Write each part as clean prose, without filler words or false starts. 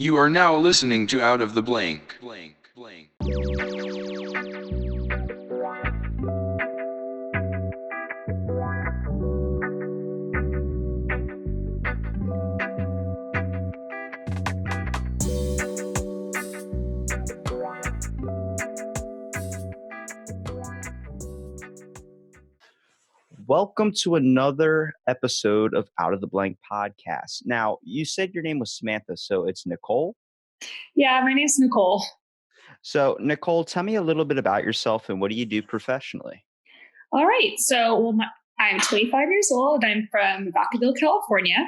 You are now listening to Out of the Blank. Welcome to another episode of Out of the Blank podcast. Now, you said your name was Samantha, so it's Nicole. Yeah, my name's Nicole. So, Nicole, tell me a little bit about yourself and what do you do professionally? All right. I'm 25 years old. I'm from Vacaville, California.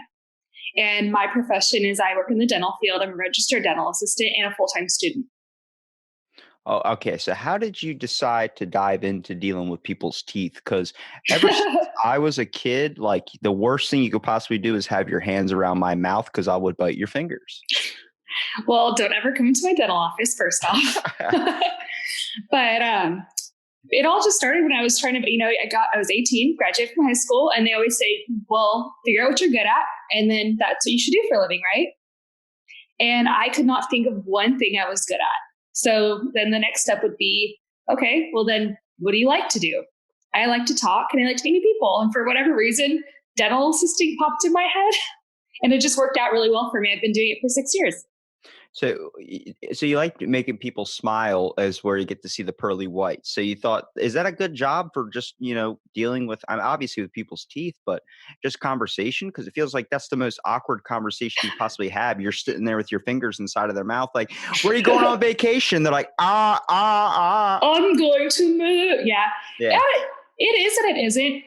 And my profession is I work in the dental field. I'm a registered dental assistant and a full-time student. Oh, okay. So, how did you decide to dive into dealing with people's teeth? Because ever since I was a kid, like the worst thing you could possibly do is have your hands around my mouth because I would bite your fingers. Well, don't ever come into my dental office, first off. But it all just started when I was trying to, I was 18, graduated from high school, and they always say, well, figure out what you're good at, and then that's what you should do for a living, right? And I could not think of one thing I was good at. So then the next step would be, okay, well then what do you like to do? I like to talk and I like to meet new people. And for whatever reason, dental assisting popped in my head and it just worked out really well for me. I've been doing it for 6 years. So you like making people smile as where you get to see the pearly whites. So you thought, is that a good job for just, dealing with, obviously with people's teeth, but just conversation? Because it feels like that's the most awkward conversation you possibly have. You're sitting there with your fingers inside of their mouth, like, where are you going on vacation? They're like, I'm going to move. Yeah. Yeah. It is and it isn't.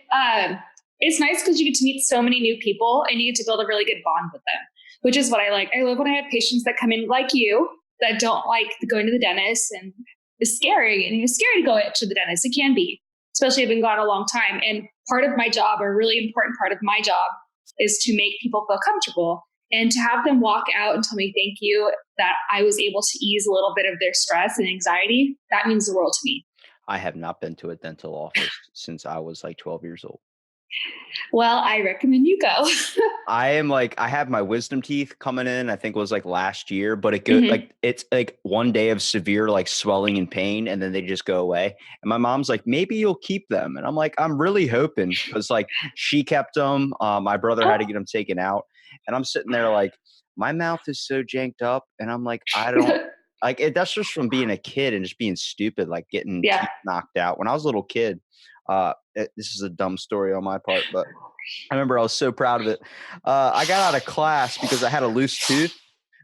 It's nice because you get to meet so many new people and you get to build a really good bond with them, which is what I like. I love when I have patients that come in like you that don't like going to the dentist and it's scary. And it's scary to go to the dentist. It can be, especially if you've been gone a long time. And part of my job, or a really important part of my job, is to make people feel comfortable and to have them walk out and tell me thank you that I was able to ease a little bit of their stress and anxiety. That means the world to me. I have not been to a dental office since I was like 12 years old. Well, I recommend you go. I have my wisdom teeth coming in, I think it was like last year, but it goes like, it's like one day of severe like swelling and pain and then they just go away. And my mom's like, maybe you'll keep them. And I'm like, I'm really hoping, because like she kept them. My brother had to get them taken out. And I'm sitting there like, my mouth is so janked up. And I'm like, I don't like it. That's just from being a kid and just being stupid, like getting Yeah. teeth knocked out. When I was a little kid, this is a dumb story on my part, but I remember I was so proud of it. I got out of class because I had a loose tooth.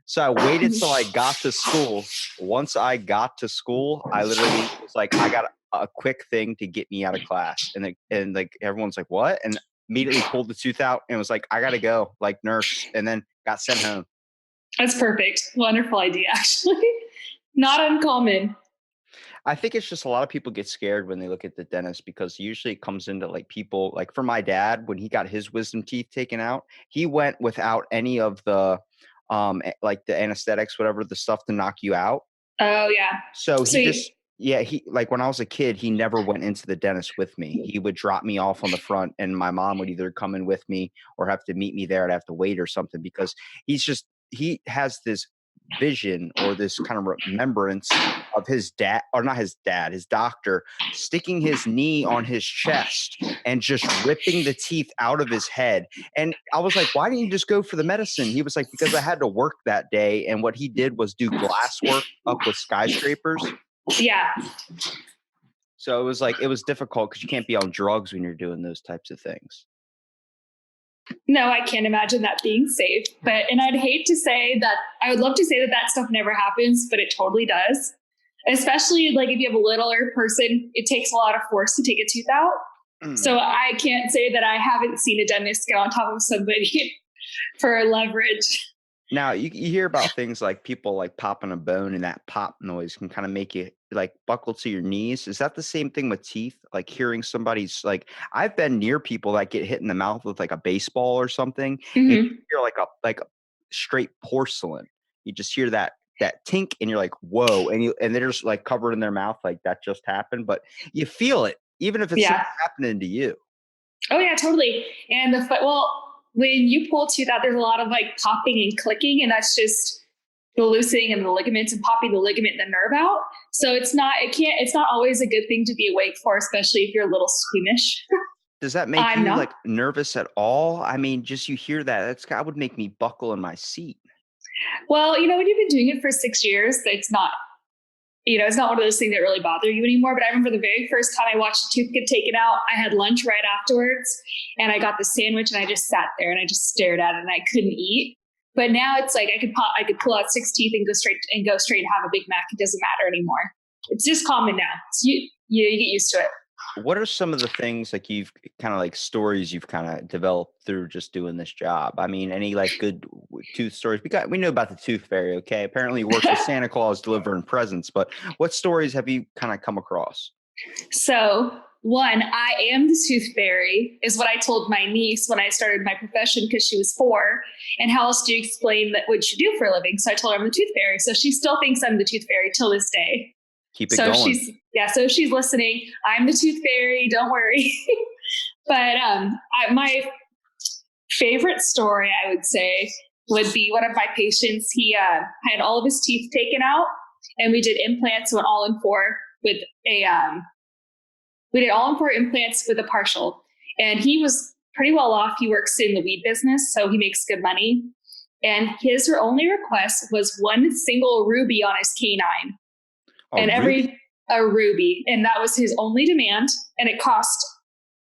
So I waited till I got to school. Once I got to school, I literally was like, I got a quick thing to get me out of class. And like everyone's like, what? And immediately pulled the tooth out and was like, I gotta go, like nurse, and then got sent home. That's perfect. Wonderful idea, actually. Not uncommon. I think it's just a lot of people get scared when they look at the dentist because usually it comes into like people like for my dad, when he got his wisdom teeth taken out, he went without any of the like the anesthetics, whatever, the stuff to knock you out. Oh, yeah. So So he just he like when I was a kid, he never went into the dentist with me. He would drop me off on the front and my mom would either come in with me or have to meet me there. I'd have to wait or something because he has this vision or this kind of remembrance of his dad, or not his dad, his doctor sticking his knee on his chest and just ripping the teeth out of his head. And I was like, why didn't you just go for the medicine? He was like, because I had to work that day. And what he did was do glass work up with skyscrapers. yeah. So it was like, it was difficult because you can't be on drugs when you're doing those types of things. No, I can't imagine that being safe. And I'd hate to say that, I would love to say that that stuff never happens, but it totally does. Especially like if you have a littler person, it takes a lot of force to take a tooth out. So I can't say that I haven't seen a dentist get on top of somebody for leverage. Now you hear about things like people like popping a bone, and that pop noise can kind of make you like buckle to your knees. Is that the same thing with teeth? Like hearing somebody's like, I've been near people that get hit in the mouth with like a baseball or something, and you hear like a straight porcelain. You just hear that tink, and you're like, whoa, and they're just like covered in their mouth, like that just happened, but you feel it, even if it's not happening to you. Oh yeah, totally. And when you pull a tooth out, there's a lot of like popping and clicking, and the loosening of the ligaments and popping the ligament and the nerve out. So it's not always a good thing to be awake for, especially if you're a little squeamish. Does that make I'm you not. like nervous at all? I mean, just you hear that would make me buckle in my seat. Well, when you've been doing it for 6 years, it's not one of those things that really bother you anymore. But I remember the very first time I watched a tooth get taken out, I had lunch right afterwards and I got the sandwich and I just sat there and I just stared at it and I couldn't eat. But now it's like I could pull out 6 teeth and go straight and have a Big Mac. It doesn't matter anymore. It's just common now. You get used to it. What are some of the things like you've kind of like stories you've kind of developed through just doing this job? I mean, any like good tooth stories? We know about the tooth fairy, okay? Apparently, it works with Santa Claus delivering presents. But what stories have you kind of come across? So, one, I am the tooth fairy is what I told my niece when I started my profession because she was 4. And how else do you explain that what you do for a living? So I told her I'm the tooth fairy. So she still thinks I'm the tooth fairy till this day. Keep it going. So she's listening. I'm the tooth fairy. Don't worry. But my favorite story, I would say, would be one of my patients. He had all of his teeth taken out, and we did implants. Went all in 4 with a. We did all in 4 implants with a partial, and he was pretty well off. He works in the weed business, so he makes good money. And his only request was one single ruby on his canine. A ruby. And that was his only demand. And it cost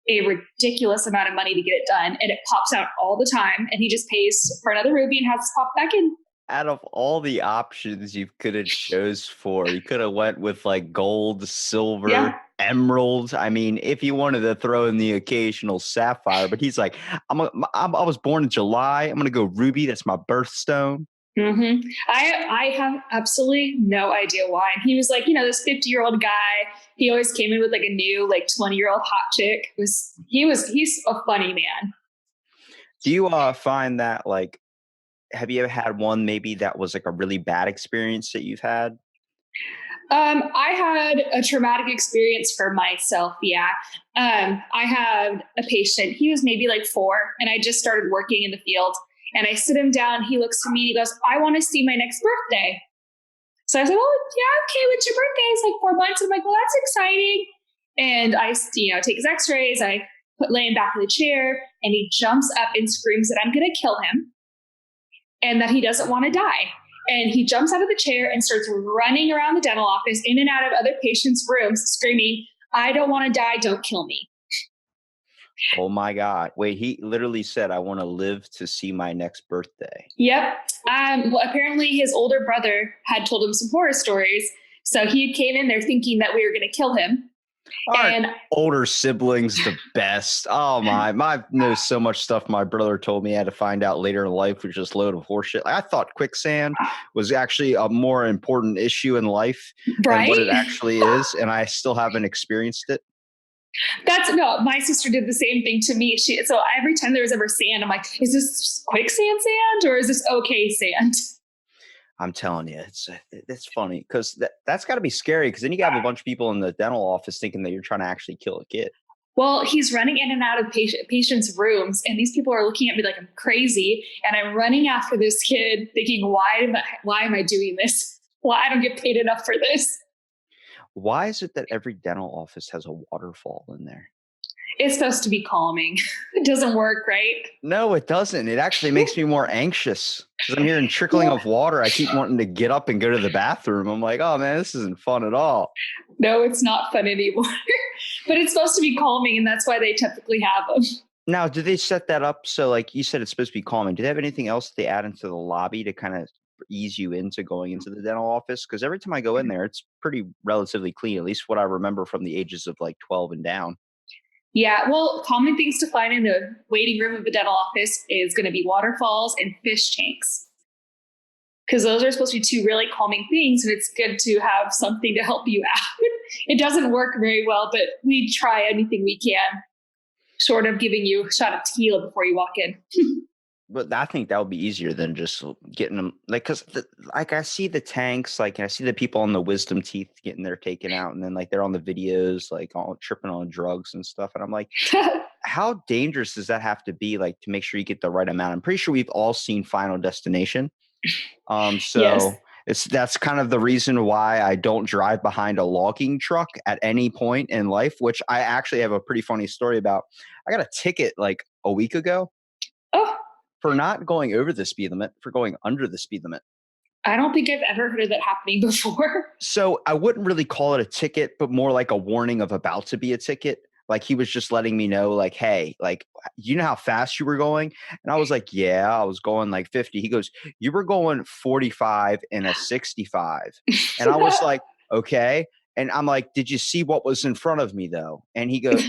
a ridiculous amount of money to get it done. And it pops out all the time. And he just pays for another ruby and has it pop back in. Out of all the options you could have chose for, you could have went with like gold, silver, emerald. I mean, if you wanted to throw in the occasional sapphire, but he's like, I was born in July. I'm going to go ruby. That's my birthstone. Mm-hmm. I have absolutely no idea why. And he was like, this 50-year-old guy. He always came in with like a new, like 20-year-old hot chick. He's a funny man. Do you find that like, have you ever had one maybe that was like a really bad experience that you've had? I had a traumatic experience for myself. Yeah. I had a patient. He was maybe like 4, and I just started working in the field. And I sit him down. He looks at me. He goes, "I want to see my next birthday." So I said, "Oh, yeah, okay. What's your birthday?" It's like 4 months. I'm like, "Well, that's exciting." And I, take his X-rays. I lay him back in the chair, and he jumps up and screams that I'm going to kill him, and that he doesn't want to die. And he jumps out of the chair and starts running around the dental office, in and out of other patients' rooms, screaming, "I don't want to die. Don't kill me." Oh my God. Wait, he literally said, "I want to live to see my next birthday." Yep. Well, apparently his older brother had told him some horror stories. So he came in there thinking that we were going to kill him. Aren't older siblings the best? Oh my knows so much stuff my brother told me I had to find out later in life, was just a load of horseshit. I thought quicksand was actually a more important issue in life than what it actually is. And I still haven't experienced it. My sister did the same thing to me. So every time there was ever sand, I'm like, is this quicksand sand or is this okay sand? I'm telling you, it's funny because that's got to be scary, because then you have a bunch of people in the dental office thinking that you're trying to actually kill a kid. Well, he's running in and out of patients' rooms, and these people are looking at me like I'm crazy, and I'm running after this kid thinking, why am I doing this? Why I don't get paid enough for this? Why is it that every dental office has a waterfall in there? It's supposed to be calming. It doesn't work, right? No, it doesn't. It actually makes me more anxious because I'm hearing trickling of water. I keep wanting to get up and go to the bathroom. I'm like, oh man, this isn't fun at all. No, it's not fun anymore. But it's supposed to be calming, and that's why they typically have them. Now, do they set that up so, like you said, it's supposed to be calming? Do they have anything else they add into the lobby to kind of ease you into going into the dental office? Because every time I go in there, it's pretty relatively clean, at least what I remember from the ages of like 12 and down. Yeah, well, common things to find in the waiting room of the dental office is going to be waterfalls and fish tanks. Because those are supposed to be 2 really calming things, and it's good to have something to help you out. It doesn't work very well, but we try anything we can, short of giving you a shot of tequila before you walk in. But I think that would be easier than just getting them, like, because like I see the tanks, like, and I see the people on the wisdom teeth getting their taken out, and then like they're on the videos, like all tripping on drugs and stuff. And I'm like, how dangerous does that have to be, like, to make sure you get the right amount? I'm pretty sure we've all seen Final Destination. So Yes. That's kind of the reason why I don't drive behind a logging truck at any point in life, which I actually have a pretty funny story about. I got a ticket like a week ago Oh, for not going over the speed limit, for going under the speed limit. I don't think I've ever heard of that happening before. So I wouldn't really call it a ticket, but more like a warning of about to be a ticket. Like he was just letting me know, like, hey, like, you know how fast you were going? And I was like, yeah, I was going like 50. He goes, you were going 45 in a 65. And I was like, okay. And I'm like, did you see what was in front of me though? And he goes,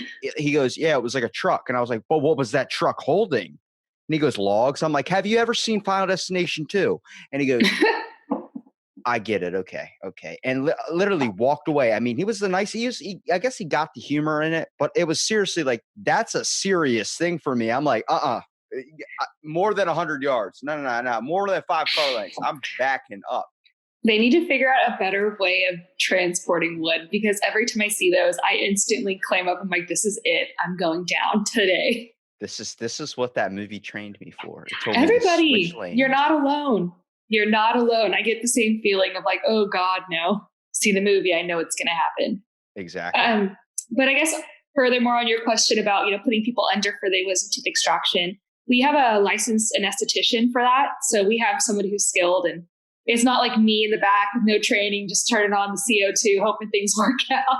yeah, it was like a truck. And I was like, but what was that truck holding? And he goes, logs. I'm like, have you ever seen Final Destination 2? And he goes, I get it. Okay. Okay. And literally walked away. I mean, he was the nice, I guess he got the humor in it, but it was seriously like, that's a serious thing for me. I'm like, more than 100 yards. No. More than 5 car lengths. I'm backing up. They need to figure out a better way of transporting wood, because every time I see those, I instantly climb up. I'm like, this is it. I'm going down today. This is what that movie trained me for. It told me to Everybody, switch lanes. you're not alone. You're not alone. I get the same feeling of like, oh God, no. See the movie, I know it's going to happen. Exactly. But I guess furthermore on your question about, putting people under for the wisdom tooth extraction, we have a licensed anesthetician for that. So we have somebody who's skilled, and it's not like me in the back with no training, just turning on the CO2, hoping things work out.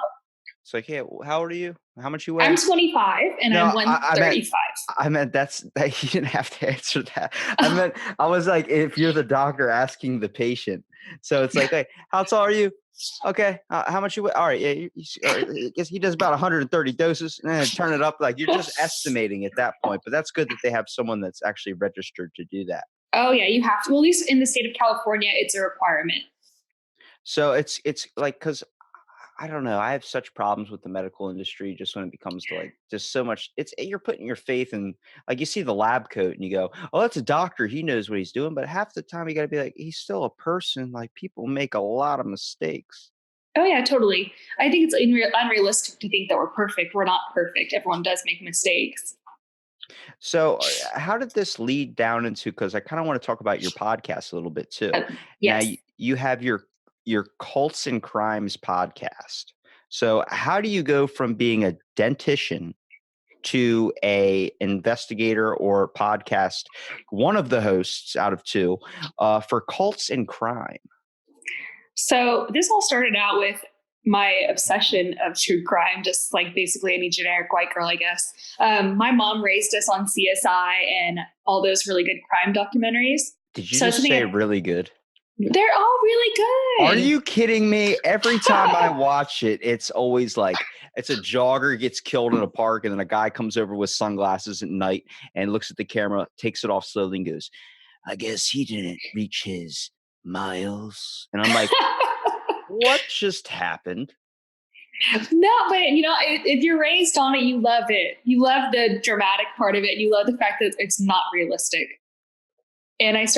It's like, hey, how old are you? How much you weigh? I'm 25 and No, I'm 135. I meant that you didn't have to answer that. I was like, if you're the doctor asking the patient. So it's like, hey, how tall are you? Okay. How much you weigh? All right. Yeah. I guess he does about 130 doses, and then turn it up. Like, you're just estimating at that point, but that's good that they have someone that's actually registered to do that. Oh yeah. You have to, well, at least in the state of California, it's a requirement. So it's like, cause I don't know. I have such problems with the medical industry just when it becomes to like just so much. You're putting your faith in, like, you see the lab coat and you go, oh, that's a doctor. He knows what he's doing. But half the time you got to be like, he's still a person. Like, people make a lot of mistakes. Oh yeah, totally. I think it's unrealistic to think that we're perfect. We're not perfect. Everyone does make mistakes. So how did this lead down into, because I kind of want to talk about your podcast a little bit too. Yes. Now you have your Cults and Crimes podcast. So how do you go from being a dentician to a investigator or podcast, one of the hosts out of 2, for Cults and Crime? So this all started out with my obsession of true crime, just like basically any generic white girl, I guess. My mom raised us on CSI and all those really good crime documentaries. Did you just say really good? They're all really good. Are you kidding me? Every time I watch it, it's always like, it's a jogger gets killed in a park, and then a guy comes over with sunglasses at night and looks at the camera, takes it off slowly, and goes, I guess he didn't reach his miles. And I'm like, what just happened? No, but if you're raised on it, you love it. You love the dramatic part of it. You love the fact that it's not realistic. And I just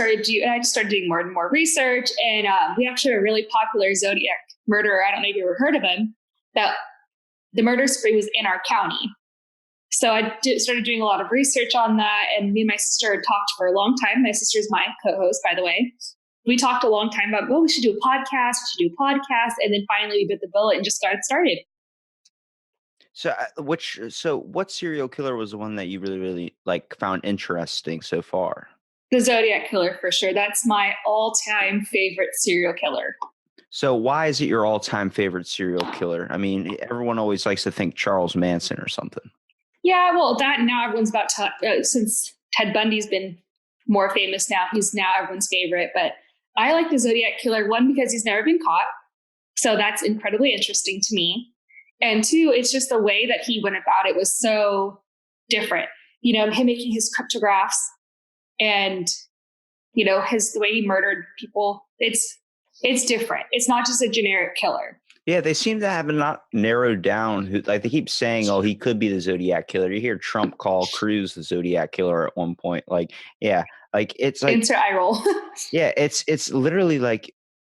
started doing more and more research. And we actually have a really popular Zodiac murderer. I don't know if you ever heard of him. That the murder spree was in our county. So I started doing a lot of research on that. And me and my sister had talked for a long time. My sister's my co-host, by the way. We talked a long time about, we should do a podcast. And then finally we bit the bullet and just got it started. So what serial killer was the one that you really, really like found interesting so far? The Zodiac Killer, for sure. That's my all-time favorite serial killer. So why is it your all-time favorite serial killer? I mean, everyone always likes to think Charles Manson or something. Yeah, well, that now everyone's about since Ted Bundy's been more famous now, he's now everyone's favorite. But I like the Zodiac Killer, one, because he's never been caught. So that's incredibly interesting to me. And 2, it's just the way that he went about it was so different. Him making his cryptographs and, the way he murdered people. It's different. It's not just a generic killer. Yeah, they seem to have not narrowed down who, like, they keep saying, oh, he could be the Zodiac Killer. You hear Trump call Cruz the Zodiac Killer at one point. Like, yeah, like it's like insert eye roll. Yeah, it's literally like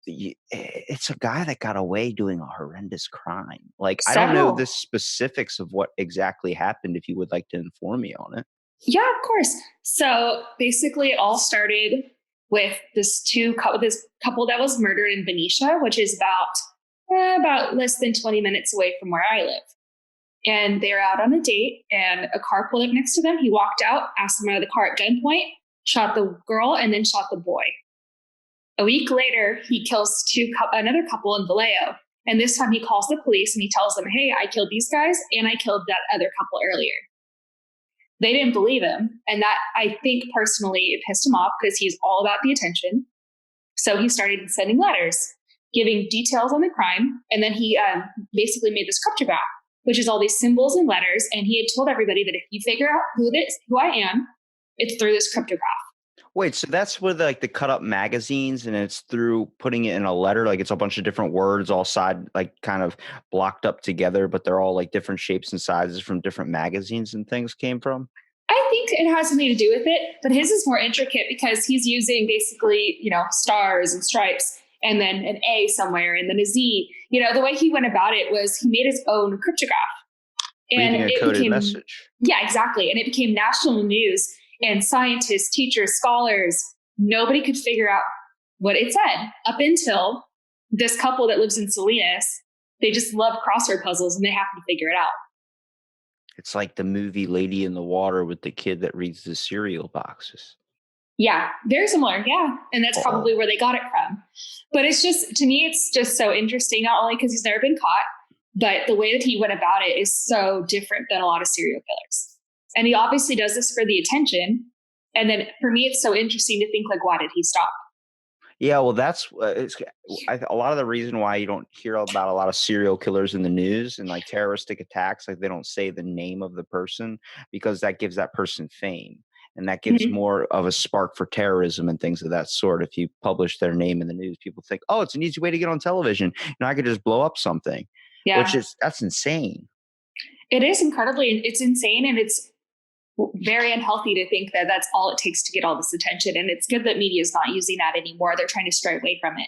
it's a guy that got away doing a horrendous crime. Like, I don't know the specifics of what exactly happened. If you would like to inform me on it. Yeah, of course. So basically it all started with this couple that was murdered in Benicia, which is about less than 20 minutes away from where I live. And they're out on a date, and a car pulled up next to them. He walked out, asked them out of the car at gunpoint, shot the girl, and then shot the boy. A week later, he kills another couple in Vallejo. And this time he calls the police and he tells them, hey, I killed these guys and I killed that other couple earlier. They didn't believe him. And that, I think personally, it pissed him off because he's all about the attention. So he started sending letters, giving details on the crime. And then he basically made this cryptograph, which is all these symbols and letters. And he had told everybody that if you figure out who I am, it's through this cryptograph. Wait, so that's with like the cut up magazines, and it's through putting it in a letter, like it's a bunch of different words all side, like kind of blocked up together, but they're all like different shapes and sizes from different magazines and things came from? I think it has something to do with it, but his is more intricate because he's using basically, stars and stripes and then an A somewhere and then a Z. The way he went about it was he made his own cryptograph. And Reading a coded message. Yeah, exactly. And it became national news. And scientists, teachers, scholars, nobody could figure out what it said up until this couple that lives in Salinas. They just love crossword puzzles and they happen to figure it out. It's like the movie Lady in the Water with the kid that reads the cereal boxes. Yeah, very similar. Yeah. And that's probably where they got it from. But it's just, to me, it's just so interesting, not only because he's never been caught, but the way that he went about it is so different than a lot of serial killers. And he obviously does this for the attention. And then for me, it's so interesting to think, like, why did he stop? Yeah, well, that's a lot of the reason why you don't hear about a lot of serial killers in the news and like terroristic attacks. Like they don't say the name of the person because that gives that person fame. And that gives more of a spark for terrorism and things of that sort. If you publish their name in the news, people think, oh, it's an easy way to get on television. I could just blow up something. Yeah. That's insane. It is it's insane. And it's very unhealthy to think that that's all it takes to get all this attention. And it's good that media is not using that anymore. They're trying to stray away from it.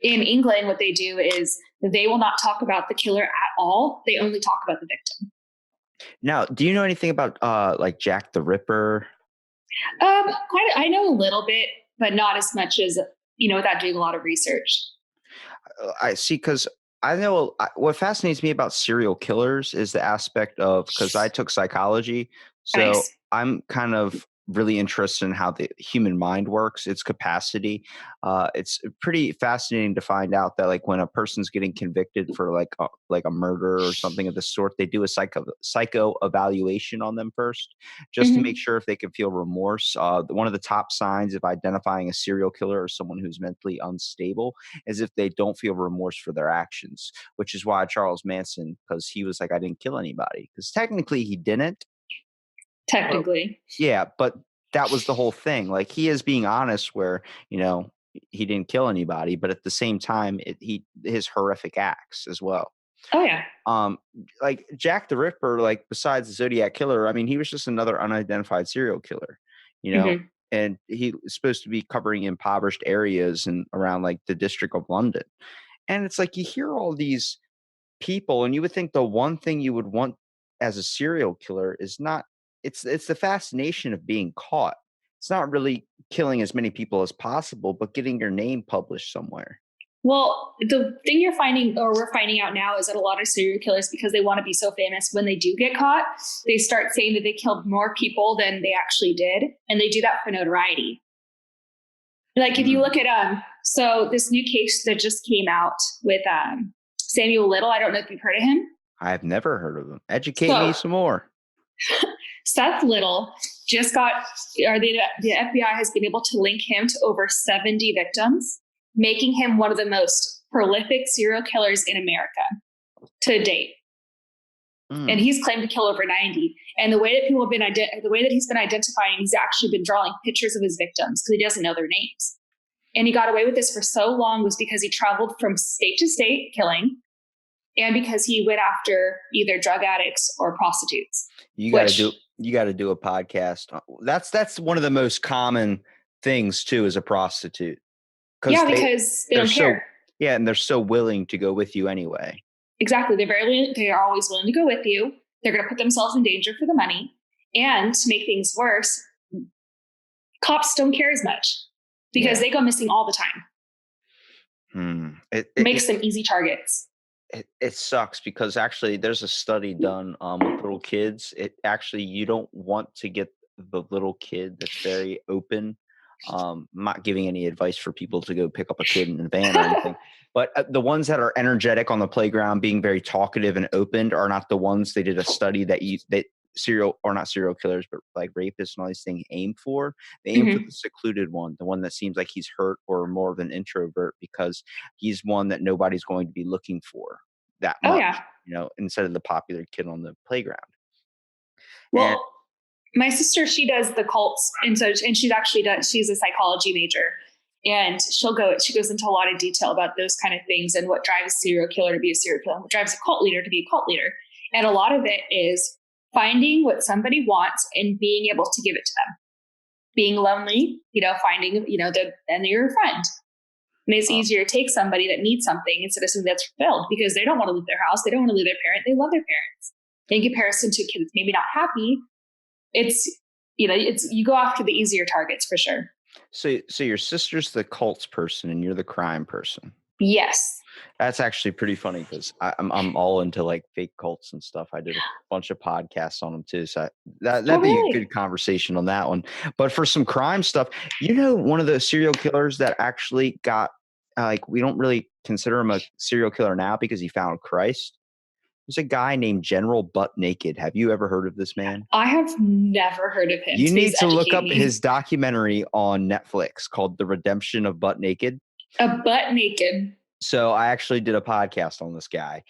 In England, what they do is they will not talk about the killer at all. They only talk about the victim. Now, do you know anything about like Jack the Ripper? I know a little bit, but not as much as, without doing a lot of research. I see, because I know what fascinates me about serial killers is the aspect of, because I took psychology, so Nice. I'm kind of really interested in how the human mind works, its capacity. It's pretty fascinating to find out that like when a person's getting convicted for like a murder or something of the sort, they do a psycho evaluation on them first, just to make sure if they can feel remorse. One of the top signs of identifying a serial killer or someone who's mentally unstable is if they don't feel remorse for their actions, which is why Charles Manson, because he was like, I didn't kill anybody, because technically he didn't. Technically. Yeah, but that was the whole thing. Like he is being honest where, he didn't kill anybody, but at the same time, his horrific acts as well. Oh yeah. Like Jack the Ripper, like besides the Zodiac killer, I mean, he was just another unidentified serial killer, and he was supposed to be covering impoverished areas and around like the District of London. And it's like you hear all these people and you would think the one thing you would want as a serial killer is not, it's the fascination of being caught. It's not really killing as many people as possible, but getting your name published somewhere. Well, the thing we're finding out now is that a lot of serial killers, because they want to be so famous, when they do get caught, they start saying that they killed more people than they actually did. And they do that for notoriety. Like if you look at, so this new case that just came out with Samuel Little, I don't know if you've heard of him. I've never heard of him. Educate me some more. Seth Little just the FBI has been able to link him to over 70 victims, making him one of the most prolific serial killers in America to date. And he's claimed to kill over 90. And the way that he's been identifying, he's actually been drawing pictures of his victims because he doesn't know their names. And he got away with this for so long was because he traveled from state to state killing, and because he went after either drug addicts or prostitutes. You got to do a podcast. That's one of the most common things too, as a prostitute. Because they don't care. Yeah, and they're so willing to go with you anyway. Exactly. They are always willing to go with you. They're going to put themselves in danger for the money. And to make things worse, cops don't care as much. because they go missing all the time. Makes them easy targets. It sucks because actually there's a study done with little kids. You don't want to get the little kid that's very open. I'm not giving any advice for people to go pick up a kid in a van or anything, but the ones that are energetic on the playground, being very talkative and open, are not the ones. They did a study that not serial killers, but like rapists and all these things aim for. They aim for the secluded one, the one that seems like he's hurt or more of an introvert, because he's one that nobody's going to be looking for that much, instead of the popular kid on the playground. Well, my sister, she does the cults, and she's a psychology major, and she goes into a lot of detail about those kind of things and what drives a serial killer to be a serial killer, what drives a cult leader to be a cult leader. And a lot of it is finding what somebody wants and being able to give it to them. Being lonely, finding, and you're a friend. And it's easier to take somebody that needs something instead of somebody that's fulfilled, because they don't want to leave their house. They don't want to leave their parent. They love their parents. In comparison to a kid that's maybe not happy, you go after the easier targets for sure. So your sister's the cults person and you're the crime person. Yes. That's actually pretty funny because I'm all into like fake cults and stuff. I did a bunch of podcasts on them too. So that'd be a good conversation on that one. But for some crime stuff, one of the serial killers that actually got we don't really consider him a serial killer now because he found Christ. There's a guy named General Butt Naked. Have you ever heard of this man? I have never heard of him. You need to look up his documentary on Netflix called The Redemption of Butt Naked. Butt Naked. So I actually did a podcast on this guy.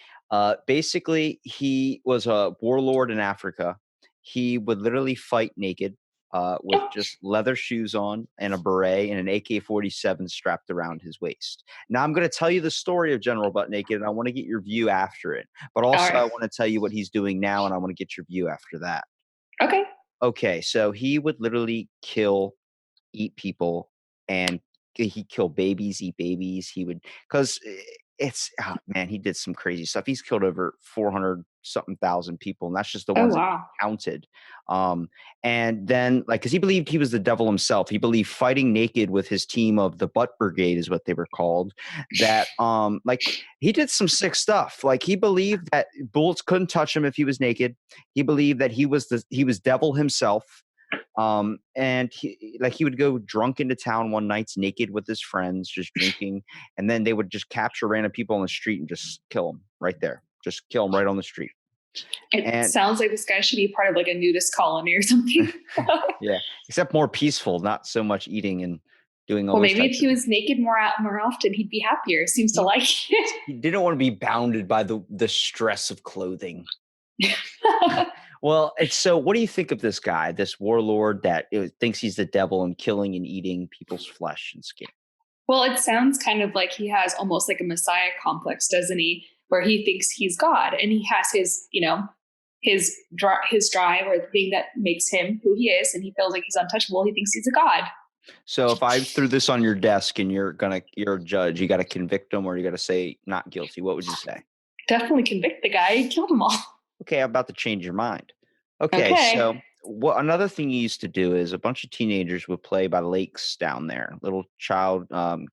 Basically, he was a warlord in Africa. He would literally fight naked with just leather shoes on and a beret and an AK-47 strapped around his waist. Now, I'm going to tell you the story of General Butt Naked, and I want to get your view after it. But also, I want to tell you what he's doing now, and I want to get your view after that. Okay, so he would literally eat people, and he'd kill babies, eat babies. He would, because he did some crazy stuff. He's killed over 400 something thousand people, and that's just the ones that counted. And then because he believed he was the devil himself. He believed fighting naked with his team of the Butt Brigade is what they were called. That he did some sick stuff. Like he believed that bullets couldn't touch him if he was naked. He believed that he was devil himself. And he would go drunk into town one night naked with his friends, just drinking, and then they would just capture random people on the street and just kill them right there. Just kill them right on the street. It sounds like this guy should be part of like a nudist colony or something. Yeah, except more peaceful, not so much eating and doing all. Well, maybe if he was naked more often, he'd be happier. Seems to like it. He didn't want to be bounded by the stress of clothing. Well, so what do you think of this guy, this warlord that thinks he's the devil and killing and eating people's flesh and skin? Well, it sounds kind of like he has almost like a messiah complex, doesn't he? Where he thinks he's God and he has his drive or the thing that makes him who he is, and he feels like he's untouchable. He thinks he's a god. So if I threw this on your desk and you're a judge, you got to convict him or you got to say not guilty, what would you say? Definitely convict the guy. He killed them all. Okay, I'm about to change your mind. Okay. So another thing he used to do is a bunch of teenagers would play by lakes down there, little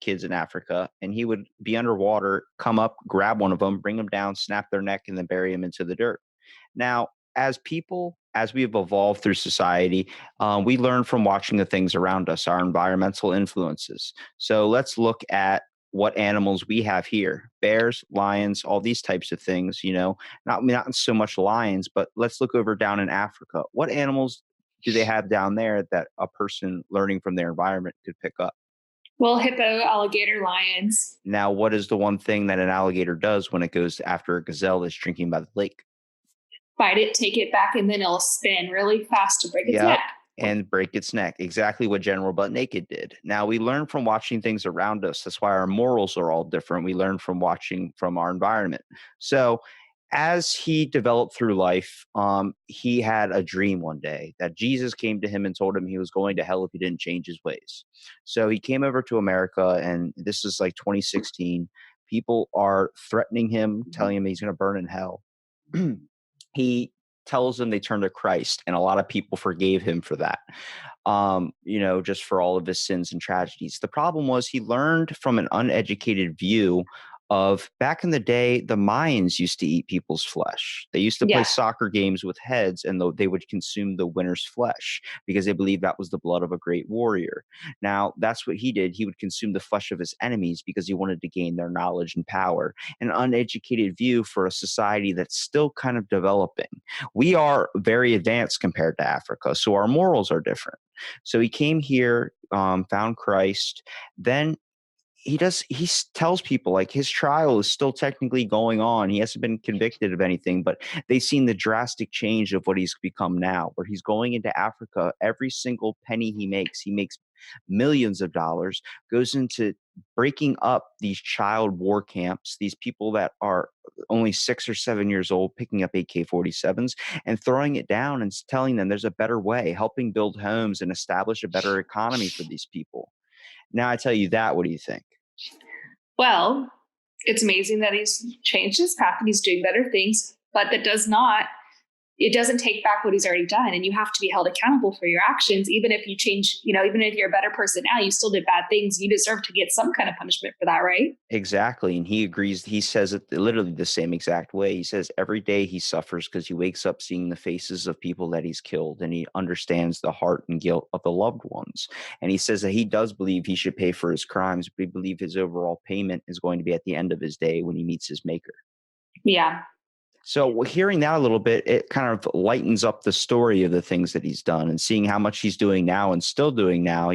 kids in Africa, and he would be underwater, come up, grab one of them, bring them down, snap their neck, and then bury them into the dirt. Now, as we have evolved through society, we learn from watching the things around us, our environmental influences. So let's look at what animals we have here: bears, lions, all these types of things, not so much lions, but let's look over down in Africa. What animals do they have down there that a person learning from their environment could pick up? Well, hippo, alligator, lions. Now, what is the one thing that an alligator does when it goes after a gazelle that's drinking by the lake? Bite it, take it back, and then it'll spin really fast to break its neck. And break its neck. Exactly what General Butt Naked did. Now, we learn from watching things around us. That's why our morals are all different. We learn from watching from our environment. So as he developed through life, he had a dream one day that Jesus came to him and told him he was going to hell if he didn't change his ways. So he came over to America, and this is like 2016. People are threatening him, telling him he's going to burn in hell. He tells them they turn to Christ, and a lot of people forgave him for that. Just for all of his sins and tragedies. The problem was he learned from an uneducated view of back in the day, the Mayans used to eat people's flesh. They used to play Yeah. soccer games with heads, and they would consume the winner's flesh because they believed that was the blood of a great warrior. Now, that's what he did. He would consume the flesh of his enemies because he wanted to gain their knowledge and power. An uneducated view for a society that's still kind of developing. We are very advanced compared to Africa, so our morals are different. So he came here, found Christ. Then tells people like his trial is still technically going on. He hasn't been convicted of anything, but they've seen the drastic change of what he's become now, where he's going into Africa. Every single penny he makes millions of dollars, goes into breaking up these child war camps, these people that are only 6 or 7 years old, picking up AK-47s and throwing it down and telling them there's a better way, helping build homes and establish a better economy for these people. Now I tell you that, what do you think? Well, it's amazing that he's changed his path and he's doing better things, but it doesn't take back what he's already done. And you have to be held accountable for your actions. Even if you change, even if you're a better person now, you still did bad things. You deserve to get some kind of punishment for that, right? Exactly. And he agrees. He says it literally the same exact way. He says every day he suffers because he wakes up seeing the faces of people that he's killed, and he understands the heart and guilt of the loved ones. And he says that he does believe he should pay for his crimes, but he believes his overall payment is going to be at the end of his day when he meets his maker. Yeah. So hearing that a little bit, it kind of lightens up the story of the things that he's done, and seeing how much he's doing now and still doing now,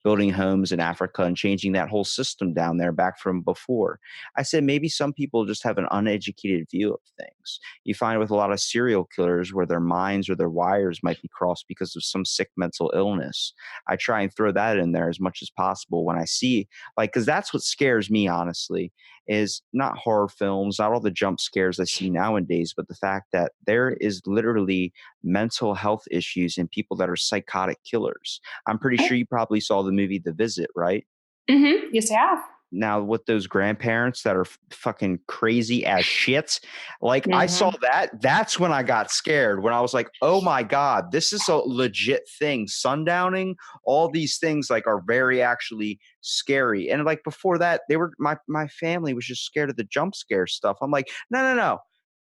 building homes in Africa and changing that whole system down there back from before. I said maybe some people just have an uneducated view of things. You find with a lot of serial killers where their minds or their wires might be crossed because of some sick mental illness. I try and throw that in there as much as possible when I see, because that's what scares me, honestly, is not horror films, not all the jump scares I see nowadays, but the fact that there is literally mental health issues in people that are psychotic killers. I'm pretty sure you probably saw the movie The Visit, right? Mm-hmm. Yes, I have. Now with those grandparents that are fucking crazy as shit, I saw Mm-hmm. that. That's when I got scared, when I was like, oh my God, this is a legit thing. Sundowning, all these things are very actually scary. And before that, they were my family was just scared of the jump scare stuff. I'm like, no.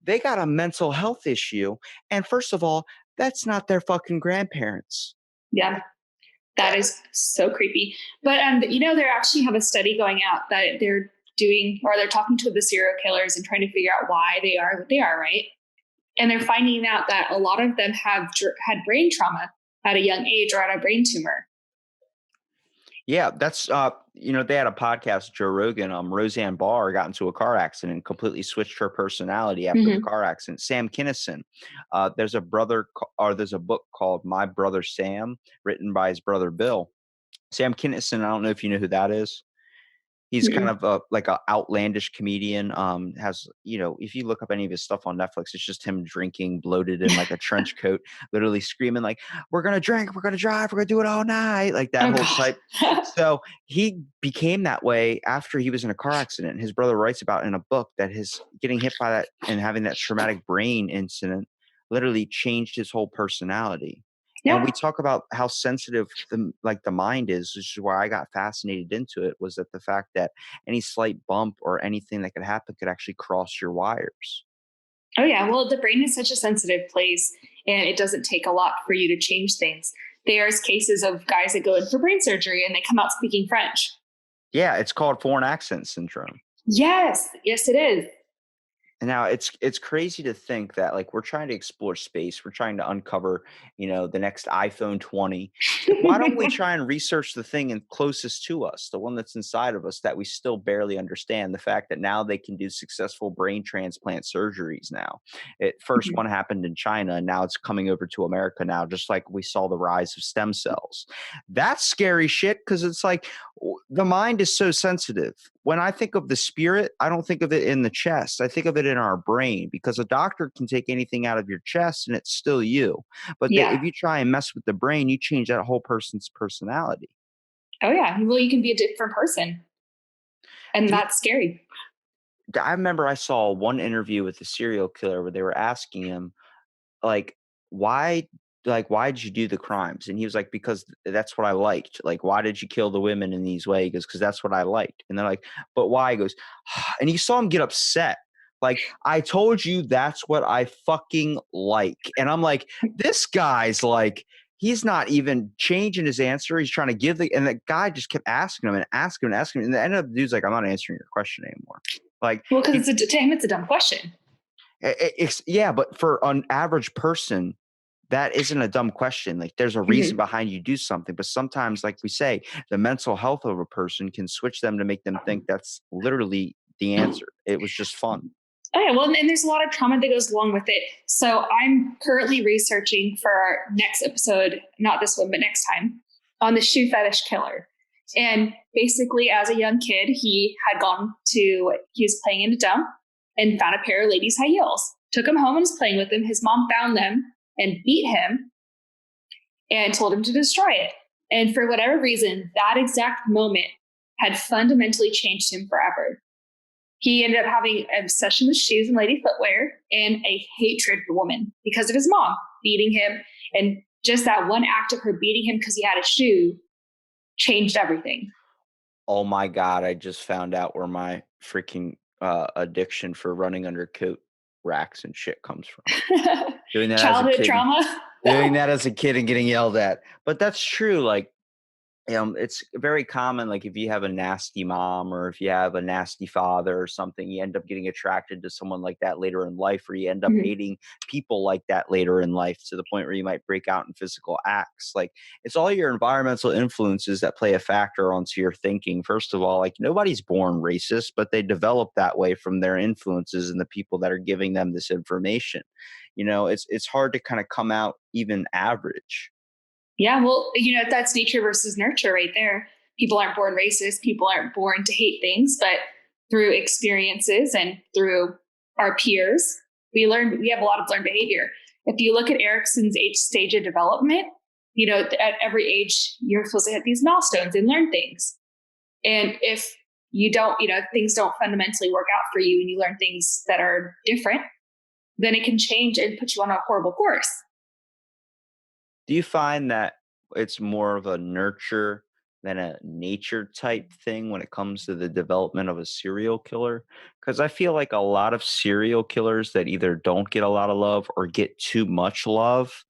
They got a mental health issue. And first of all, that's not their fucking grandparents. Yeah. That is so creepy. But they actually have a study going out that they're doing, or they're talking to the serial killers and trying to figure out why they are what they are, right? And they're finding out that a lot of them have had brain trauma at a young age or had a brain tumor. Yeah, that's they had a podcast, Joe Rogan. Roseanne Barr got into a car accident and completely switched her personality after the car accident. Sam Kinison, there's a book called My Brother Sam, written by his brother Bill. Sam Kinison, I don't know if you know who that is. He's kind of a outlandish comedian. Has if you look up any of his stuff on Netflix, it's just him drinking, bloated in a trench coat, literally screaming "We're gonna drink, we're gonna drive, we're gonna do it all night," that whole type. So he became that way after he was in a car accident. His brother writes about in a book that his getting hit by that and having that traumatic brain incident literally changed his whole personality. Yeah. And we talk about how sensitive the mind is, which is why I got fascinated into it, was that the fact that any slight bump or anything that could happen could actually cross your wires. Oh yeah. Well, the brain is such a sensitive place, and it doesn't take a lot for you to change things. There's cases of guys that go in for brain surgery and they come out speaking French. Yeah, it's called foreign accent syndrome. Yes, it is. Now it's crazy to think that we're trying to explore space. We're trying to uncover, the next iPhone 20. Why don't we try and research the thing closest to us, the one that's inside of us that we still barely understand? The fact that now they can do successful brain transplant surgeries now. First one happened in China, and now it's coming over to America now, just like we saw the rise of stem cells. That's scary shit, because it's the mind is so sensitive. When I think of the spirit, I don't think of it in the chest. I think of it in our brain, because a doctor can take anything out of your chest and it's still you. But if you try and mess with the brain, you change that whole person's personality. Oh yeah. Well, you can be a different person, and that's scary. I remember I saw one interview with a serial killer where they were asking him, like, why why did you do the crimes? And he was like, because that's what I liked. Like, why did you kill the women in these ways? He goes, because that's what I liked. And they're like, but why? He goes, and you saw him get upset. Like, I told you that's what I fucking like. And I'm like, this guy's like, he's not even changing his answer. He's trying to give and the guy just kept asking him and asking him and asking him. And the end of the dude's like, I'm not answering your question anymore. Like, Well, because to him, it's a dumb question. yeah, but for an average person, that isn't a dumb question. Like, there's a reason behind you do something, but sometimes, like we say, the mental health of a person can switch them to make them think that's literally the answer. It was just fun. Oh, yeah. Well, and there's a lot of trauma that goes along with it. So I'm currently researching for our next episode, not this one, but next time, on the shoe fetish killer. And basically, as a young kid, he was playing in a dump and found a pair of ladies' high heels, took them home and was playing with them. His mom found them and beat him and told him to destroy it. And for whatever reason, that exact moment had fundamentally changed him forever. He ended up having an obsession with shoes and lady footwear and a hatred for women because of his mom beating him. And just that one act of her beating him because he had a shoe changed everything. Oh my God, I just found out where my freaking addiction for running under coat racks and shit comes from. Doing that as a Childhood kid. trauma. Doing that as a kid and getting yelled at. But that's true. Like, it's very common. Like, if you have a nasty mom or if you have a nasty father or something, you end up getting attracted to someone like that later in life, or you end up hating people like that later in life to the point where you might break out in physical acts. Like, it's all your environmental influences that play a factor onto your thinking. First of all, like, nobody's born racist, but they develop that way from their influences and the people that are giving them this information. It's hard to kind of come out even average. Yeah, well, that's nature versus nurture right there. People aren't born racist. People aren't born to hate things, but through experiences and through our peers, we have a lot of learned behavior. If you look at Erickson's age stage of development, at every age, you're supposed to hit these milestones and learn things. And if you don't, things don't fundamentally work out for you and you learn things that are different, then it can change and put you on a horrible course. Do you find that it's more of a nurture than a nature type thing when it comes to the development of a serial killer? Because I feel like a lot of serial killers that either don't get a lot of love or get too much love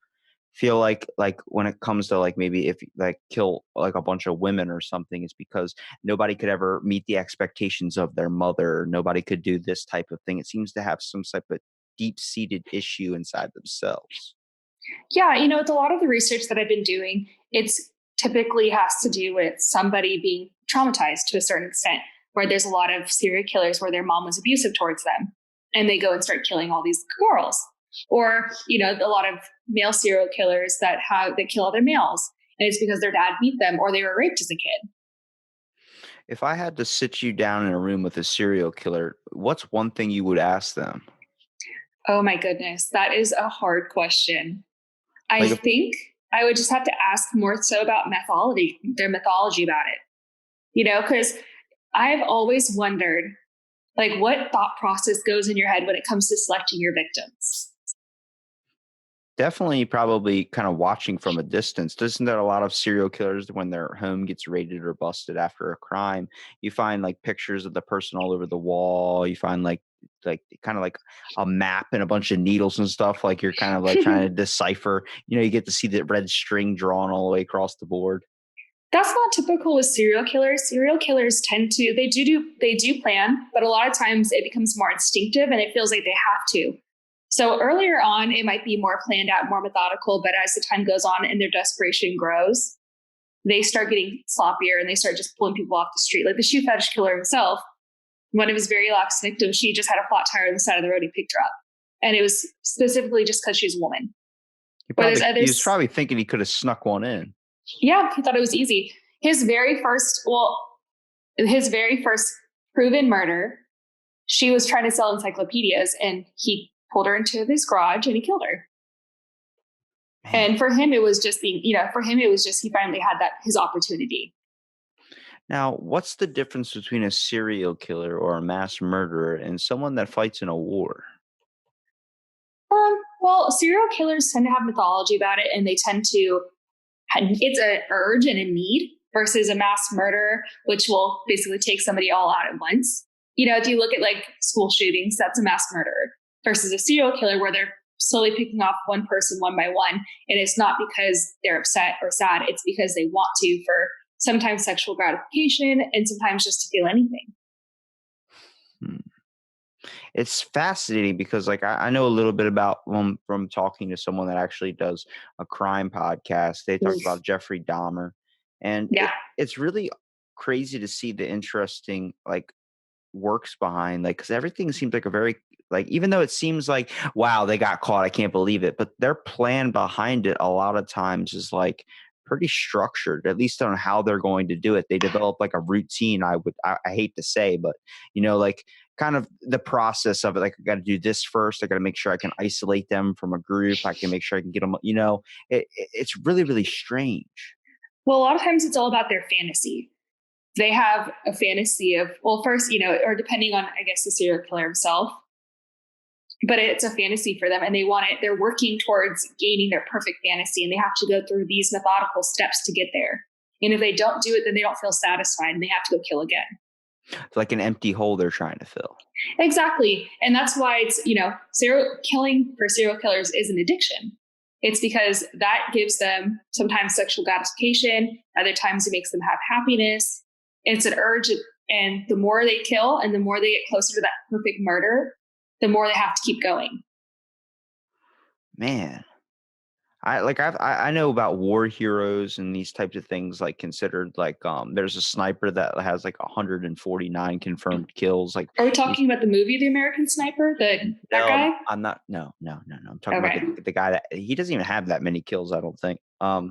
feel like when it comes to, like, maybe if you, like, kill like a bunch of women or something, it's because nobody could ever meet the expectations of their mother. Nobody could do this type of thing. It seems to have some type of deep seated issue inside themselves. Yeah, with a lot of the research that I've been doing, it's typically has to do with somebody being traumatized to a certain extent, where there's a lot of serial killers where their mom was abusive towards them and they go and start killing all these girls. Or, a lot of male serial killers that kill other males. And it's because their dad beat them or they were raped as a kid. If I had to sit you down in a room with a serial killer, what's one thing you would ask them? Oh my goodness. That is a hard question. I Like, if think I would just have to ask more so about their mythology about it, because I've always wondered, like, what thought process goes in your head when it comes to selecting your victims? definitely probably kind of watching from a distance. Doesn't that a lot of serial killers, when their home gets raided or busted after a crime, you find like pictures of the person all over the wall. You find like kind of like a map and a bunch of needles and stuff. Like, you're kind of like trying to decipher. You get to see the red string drawn all the way across the board. That's not typical with serial killers. Serial killers they do plan, but a lot of times it becomes more instinctive and it feels like they have to. So earlier on, it might be more planned out, more methodical, but as the time goes on and their desperation grows, they start getting sloppier and they start just pulling people off the street. Like the shoe fetish killer himself, one of his very last victims, she just had a flat tire on the side of the road. He picked her up. And it was specifically just because she's a woman. He was probably thinking he could have snuck one in. Yeah, he thought it was easy. His very first proven murder, she was trying to sell encyclopedias and he pulled her into his garage and he killed her. Man. And for him, it was just he finally had his opportunity. Now, what's the difference between a serial killer or a mass murderer and someone that fights in a war? Well, Well, serial killers tend to have mythology about it, and they tend to, it's an urge and a need versus a mass murder, which will basically take somebody all out at once. If you look at like school shootings, that's a mass murder versus a serial killer where they're slowly picking off one person one by one. And it's not because they're upset or sad. It's because they want to for sometimes sexual gratification and sometimes just to feel anything. It's fascinating because like I know a little bit about from talking to someone that actually does a crime podcast. They talked about Jeffrey Dahmer, and it's really crazy to see the interesting like works behind like because everything seems like a very like even though it seems like wow they got caught I can't believe it, but their plan behind it a lot of times is like pretty structured, at least on how they're going to do it. They develop like a routine. I hate to say, but like kind of the process of it. Like I got to do this first. I got to make sure I can isolate them from a group. I can make sure I can get them. It's really really strange. Well, a lot of times it's all about their fantasy. They have a fantasy of, well, first, or depending on, I guess, the serial killer himself, but it's a fantasy for them and they want it. They're working towards gaining their perfect fantasy and they have to go through these methodical steps to get there. And if they don't do it, then they don't feel satisfied and they have to go kill again. It's like an empty hole they're trying to fill. Exactly. And that's why it's, serial killing for serial killers is an addiction. It's because that gives them sometimes sexual gratification. Other times it makes them have happiness. It's an urge. And the more they kill and the more they get closer to that perfect murder, the more they have to keep going. Man. I know about war heroes and these types of things like considered like there's a sniper that has like 149 confirmed kills. Like are we talking about the movie The American Sniper? That guy? I'm not no. I'm talking about the guy that he doesn't even have that many kills, I don't think. A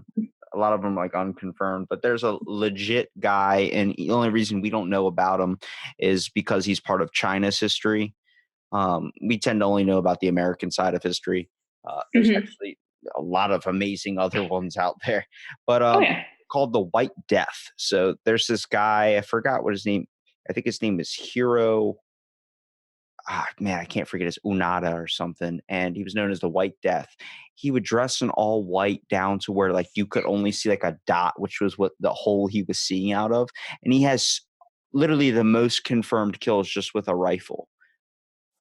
lot of them like unconfirmed, but there's a legit guy and the only reason we don't know about him is because he's part of China's history. We tend to only know about the American side of history. There's actually a lot of amazing other ones out there, but called the White Death. So there's this guy, I forgot what his name. I think his name is Hiro. I can't forget his Unada or something. And he was known as the White Death. He would dress in all white down to where like you could only see like a dot, which was what the hole he was seeing out of. And he has literally the most confirmed kills just with a rifle.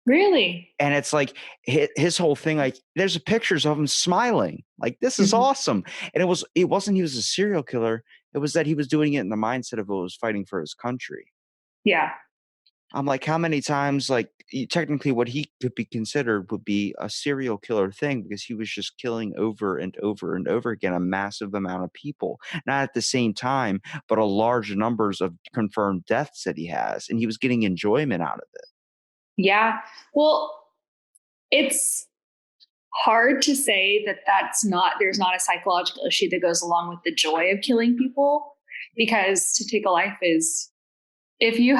Really? And it's like his whole thing, like there's pictures of him smiling, like this is awesome. And it wasn't he was a serial killer. It was that he was doing it in the mindset of it was fighting for his country. Yeah. I'm like, how many times, like technically what he could be considered would be a serial killer thing because he was just killing over and over and over again a massive amount of people, not at the same time, but a large numbers of confirmed deaths that he has. And he was getting enjoyment out of it. Yeah. Well, it's hard to say that there's not a psychological issue that goes along with the joy of killing people, because to take a life is, if you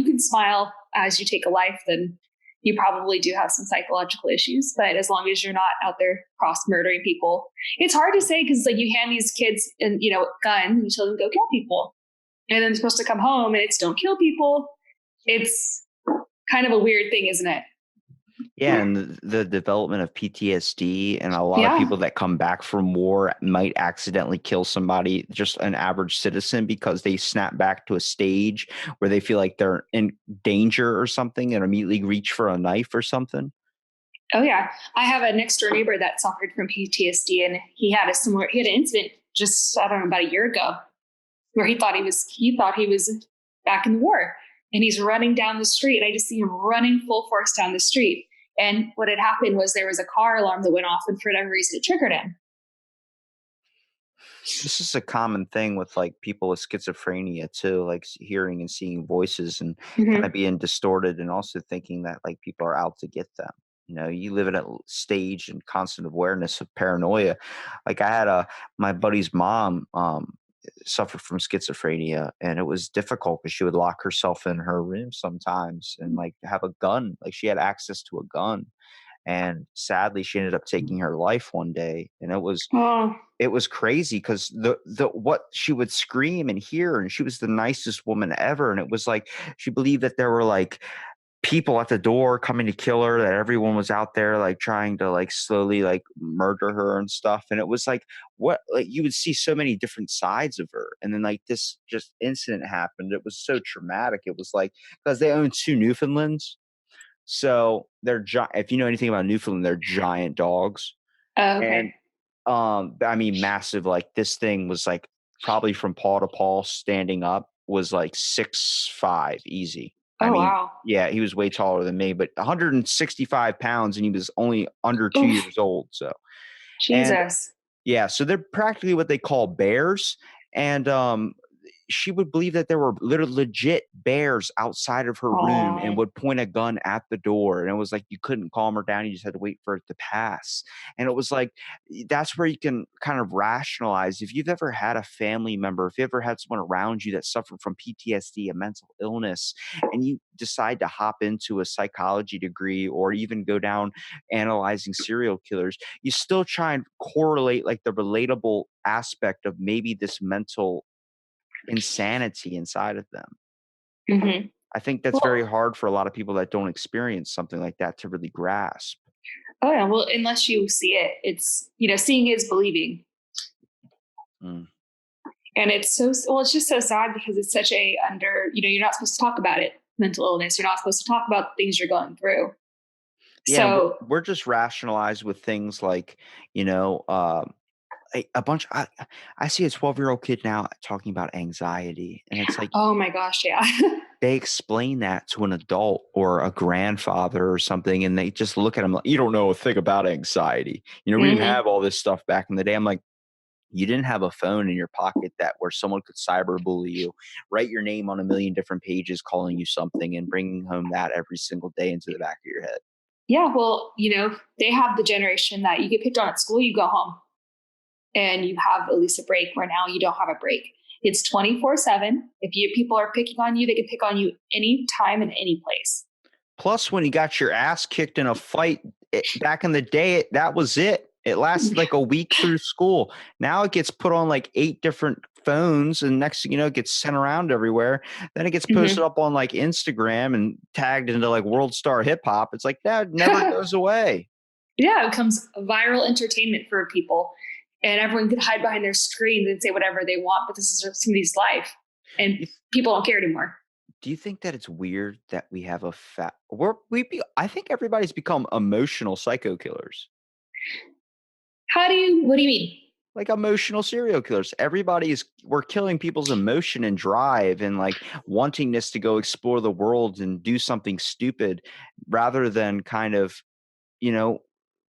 can smile as you take a life, then you probably do have some psychological issues. But as long as you're not out there cross murdering people, it's hard to say because like you hand these kids and guns and you tell them go kill people, and then they're supposed to come home and it's don't kill people. It's kind of a weird thing, isn't it? Yeah, and the development of PTSD and a lot of people that come back from war might accidentally kill somebody, just an average citizen, because they snap back to a stage where they feel like they're in danger or something and immediately reach for a knife or something. Oh yeah. I have a next door neighbor that suffered from PTSD and he had an incident just, I don't know, about a year ago where he thought he was back in the war. And he's running down the street. And I just see him running full force down the street. And what had happened was there was a car alarm that went off, and for whatever reason, it triggered him. This is a common thing with like people with schizophrenia too, like hearing and seeing voices and kind of being distorted, and also thinking that like people are out to get them. You live in a stage and constant awareness of paranoia. Like I had my buddy's mom suffered from schizophrenia, and it was difficult because she would lock herself in her room sometimes and like have a gun. Like she had access to a gun, and sadly she ended up taking her life one day. And it was crazy because the what she would scream and hear, and she was the nicest woman ever, and it was like she believed that there were like people at the door coming to kill her, that everyone was out there like trying to like slowly like murder her and stuff. And it was like, what, like you would see so many different sides of her. And then like this just incident happened. It was so traumatic. It was like, because they own two Newfoundlands. So they're if you know anything about Newfoundland, they're giant dogs. Oh, okay. And I mean massive. Like this thing was like probably from paw to paw standing up was like 6'5" easy. I Oh, mean, wow. yeah, he was way taller than me, but 165 pounds, and he was only under 2 Oof, years old. So, and Jesus. yeah, so they're practically what they call bears. And she would believe that there were literally legit bears outside of her room and Oh. would point a gun at the door. And it was like you couldn't calm her down. You just had to wait for it to pass. And it was like that's where you can kind of rationalize if you've ever had a family member, if you ever had someone around you that suffered from PTSD, a mental illness, and you decide to hop into a psychology degree or even go down analyzing serial killers, you still try and correlate like the relatable aspect of maybe this mental insanity inside of them. Hmm. I think that's very Well, hard for a lot of people that don't experience something like that to really grasp. oh yeah. Well, unless you see it, it's, seeing is believing. Mm. And it's it's just so sad because it's such you're not supposed to talk about it, mental illness. You're not supposed to talk about things you're going through. Yeah, and So, we're just rationalized with things like, you know, a bunch. I see a 12-year-old kid now talking about anxiety, and it's like oh my gosh, yeah. they explain that to an adult or a grandfather or something, and they just look at him like, "You don't know a thing about anxiety." We didn't Hmm. have all this stuff back in the day. I'm like, you didn't have a phone in your pocket that where someone could cyberbully you, write your name on a million different pages, calling you something, and bringing home that every single day into the back of your head. Yeah, well, they have the generation that you get picked on at school, you go home and you have at least a break, where now you don't have a break. It's 24/7. If people are picking on you, they can pick on you anytime and any place. Plus, when you got your ass kicked in a fight back in the day, that was it. It lasted like a week through school. Now it gets put on like 8 different phones, and next thing you know, it gets sent around everywhere. Then it gets posted Hmm. up on like Instagram and tagged into like World Star Hip Hop. It's like that never goes away. Yeah, it becomes viral entertainment for people, and everyone can hide behind their screens and say whatever they want, but this is somebody's life, and You people don't care anymore. Do you think that it's weird that we have a I think everybody's become emotional psycho killers, What do you mean? like emotional serial killers. We're killing people's emotion and drive and like wantingness to go explore the world and do something stupid rather than kind of, you know,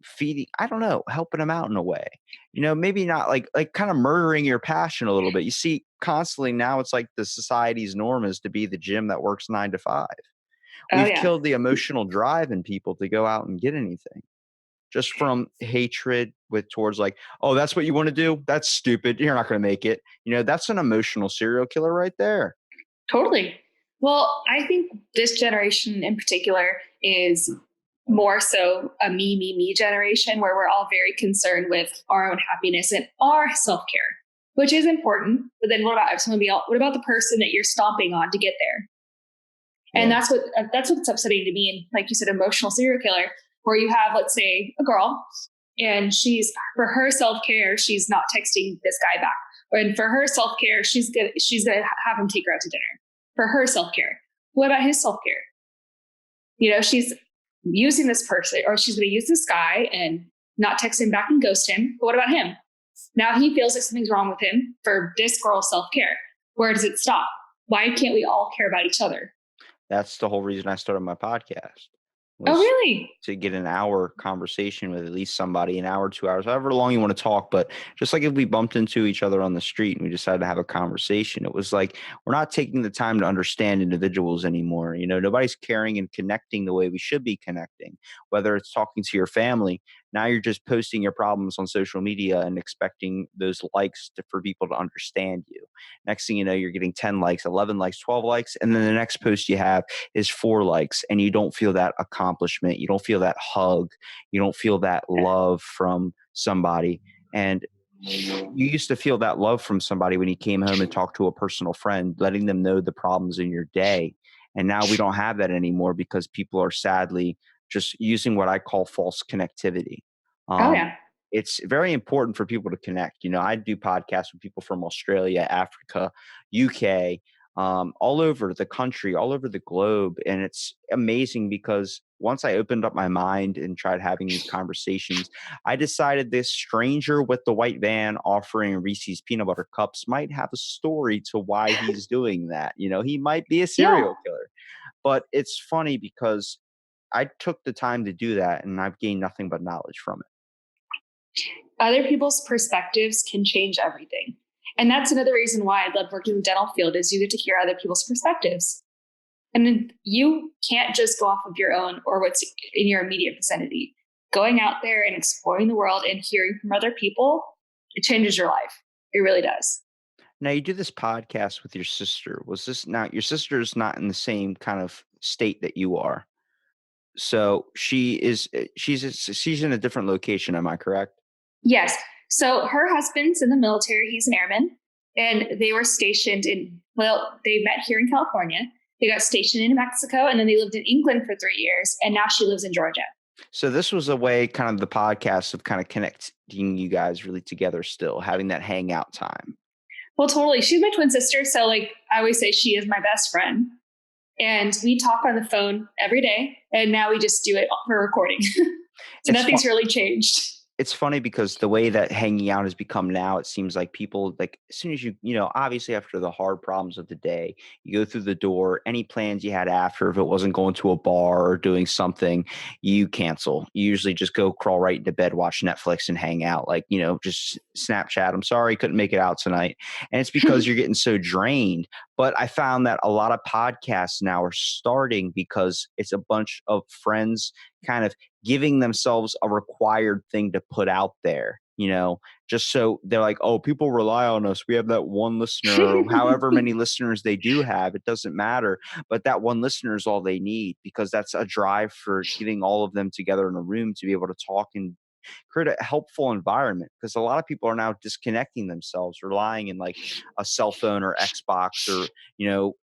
feeding, I don't know, helping them out in a way. Maybe not like kind of murdering your passion a little bit. You see constantly now it's like the society's norm is to be the gym that works 9 to 5. Oh We've yeah, killed the emotional drive in people to go out and get anything just from hatred with towards like, oh, that's what you want to do? That's stupid. You're not going to make it. That's an emotional serial killer right there. totally. Well, I think this generation in particular is more so a me generation, where we're all very concerned with our own happiness and our self care, which is important. But then what about if somebody else? What about the person that you're stomping on to get there? And Yeah. that's what's upsetting to me. And like you said, emotional serial killer, where you have, let's say, a girl, and she's, for her self care, she's not texting this guy back. And for her self care, she's gonna have him take her out to dinner. For her self care, what about his self care? She's using this person, or she's going to use this guy and not text him back and ghost him. But what about him? Now he feels like something's wrong with him for this girl's self care. Where does it stop? Why can't we all care about each other? That's the whole reason I started my podcast Oh, was really? to get an hour conversation with at least somebody, an hour, 2 hours, however long you want to talk. But just like if we bumped into each other on the street and we decided to have a conversation, it was like we're not taking the time to understand individuals anymore. Nobody's caring and connecting the way we should be connecting, whether it's talking to your family. Now you're just posting your problems on social media and expecting those likes for people to understand you. Next thing you know, you're getting 10 likes, 11 likes, 12 likes. And then the next post you have is 4 likes, and you don't feel that accomplishment. You don't feel that hug. You don't feel that love from somebody. And you used to feel that love from somebody when you came home and talked to a personal friend, letting them know the problems in your day. And now we don't have that anymore because people are sadly just using what I call false connectivity. Oh Um, yeah. it's very important for people to connect. I do podcasts with people from Australia, Africa, UK, all over the country, all over the globe. And it's amazing because once I opened up my mind and tried having these conversations, I decided this stranger with the white van offering Reese's peanut butter cups might have a story to why he's doing that. He might be a Yeah. serial killer. But it's funny because I took the time to do that and I've gained nothing but knowledge from it. Other people's perspectives can change everything. And that's another reason why I love working in the dental field is you get to hear other people's perspectives. And then you can't just go off of your own or what's in your immediate vicinity. Going out there and exploring the world and hearing from other people, it changes your life. It really does. Now you do this podcast with your sister. Was this now your sister's not in the same kind of state that you are? So she's in a different location, am I correct? Yes. So her husband's in the military. He's an airman. And they were stationed they met here in California. They got stationed in Mexico and then they lived in England for 3 years. And now she lives in Georgia. So this was a way, kind of the podcast of kind of connecting you guys really together still, having that hangout time. Well, totally. She's my twin sister. So, like, I always say she is my best friend. And we talk on the phone every day. And now we just do it for recording. So It's nothing's really changed. It's funny because the way that hanging out has become now, it seems like people, like, as soon as obviously after the hard problems of the day, you go through the door, any plans you had after, if it wasn't going to a bar or doing something, you cancel. You usually just go crawl right into bed, watch Netflix and hang out, like, just Snapchat. I'm sorry, couldn't make it out tonight. And it's because you're getting so drained. But I found that a lot of podcasts now are starting because it's a bunch of friends kind of giving themselves a required thing to put out there, just so they're like, oh, people rely on us. We have that one listener, or however many listeners they do have, it doesn't matter. But that one listener is all they need because that's a drive for getting all of them together in a room to be able to talk and create a helpful environment, because a lot of people are now disconnecting themselves, relying in like a cell phone or Xbox or,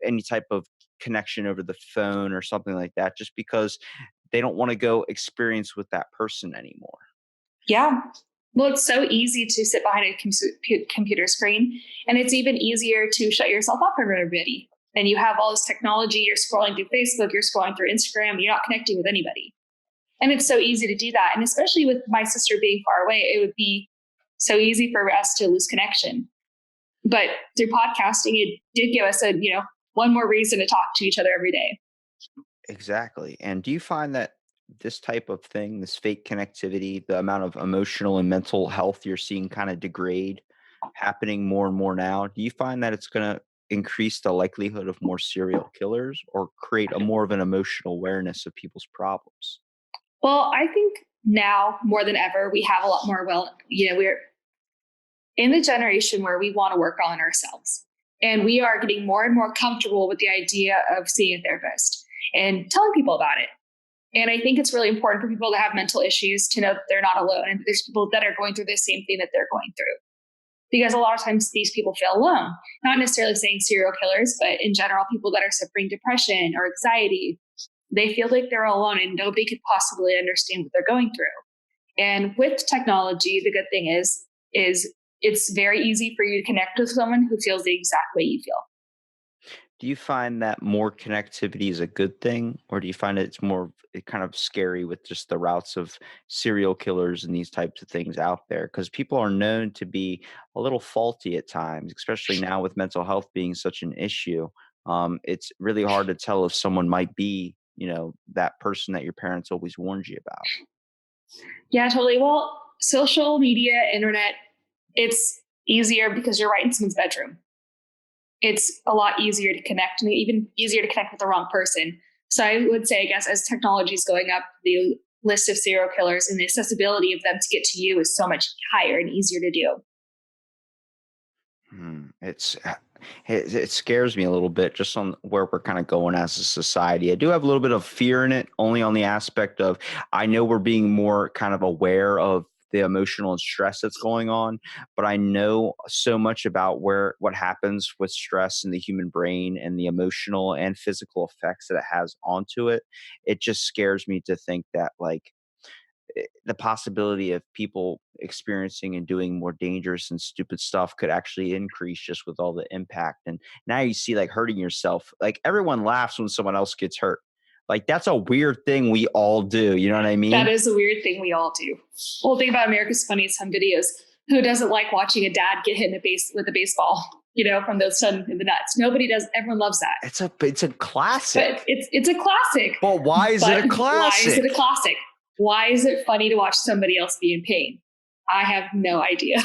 any type of connection over the phone or something like that, just because they don't want to go experience with that person anymore. Yeah. Well, it's so easy to sit behind a computer screen, and it's even easier to shut yourself off from everybody. And you have all this technology, you're scrolling through Facebook, you're scrolling through Instagram, you're not connecting with anybody. And it's so easy to do that. And especially with my sister being far away, it would be so easy for us to lose connection. But through podcasting, it did give us one more reason to talk to each other every day. Exactly. And do you find that this type of thing, this fake connectivity, the amount of emotional and mental health you're seeing kind of degrade happening more and more now, do you find that it's going to increase the likelihood of more serial killers or create a more of an emotional awareness of people's problems? Well, I think now more than ever, we have a lot more, we're in the generation where we want to work on ourselves. And we are getting more and more comfortable with the idea of seeing a therapist and telling people about it. And I think it's really important for people that have mental issues to know that they're not alone and there's people that are going through the same thing that they're going through. Because a lot of times these people feel alone, not necessarily saying serial killers, but in general, people that are suffering depression or anxiety, they feel like they're alone and nobody could possibly understand what they're going through. And with technology, the good thing is it's very easy for you to connect with someone who feels the exact way you feel. Do you find that more connectivity is a good thing, or do you find it's more kind of scary with just the routes of serial killers and these types of things out there? Because people are known to be a little faulty at times, especially now with mental health being such an issue. It's really hard to tell if someone might be, that person that your parents always warned you about. Yeah, totally. Well, social media, internet, it's easier because you're right in someone's bedroom. It's a lot easier to connect and even easier to connect with the wrong person. So I would say, I guess, as technology is going up, the list of serial killers and the accessibility of them to get to you is so much higher and easier to do. It scares me a little bit just on where we're kind of going as a society. I do have a little bit of fear in it, only on the aspect of I know we're being more kind of aware of the emotional and stress that's going on, but I know so much about what happens with stress in the human brain and the emotional and physical effects that it has onto it. It just scares me to think that like the possibility of people experiencing and doing more dangerous and stupid stuff could actually increase just with all the impact. And now you see like hurting yourself. Like everyone laughs when someone else gets hurt. Like that's a weird thing we all do. You know what I mean? That is a weird thing we all do. Whole thing about America's Funniest Home Videos. Who doesn't like watching a dad get hit in with a baseball? From the sun in the nuts. Nobody does. Everyone loves that. It's a classic. But it's a classic. But why is it a classic? Why is it a classic? Why is it funny to watch somebody else be in pain? I have no idea.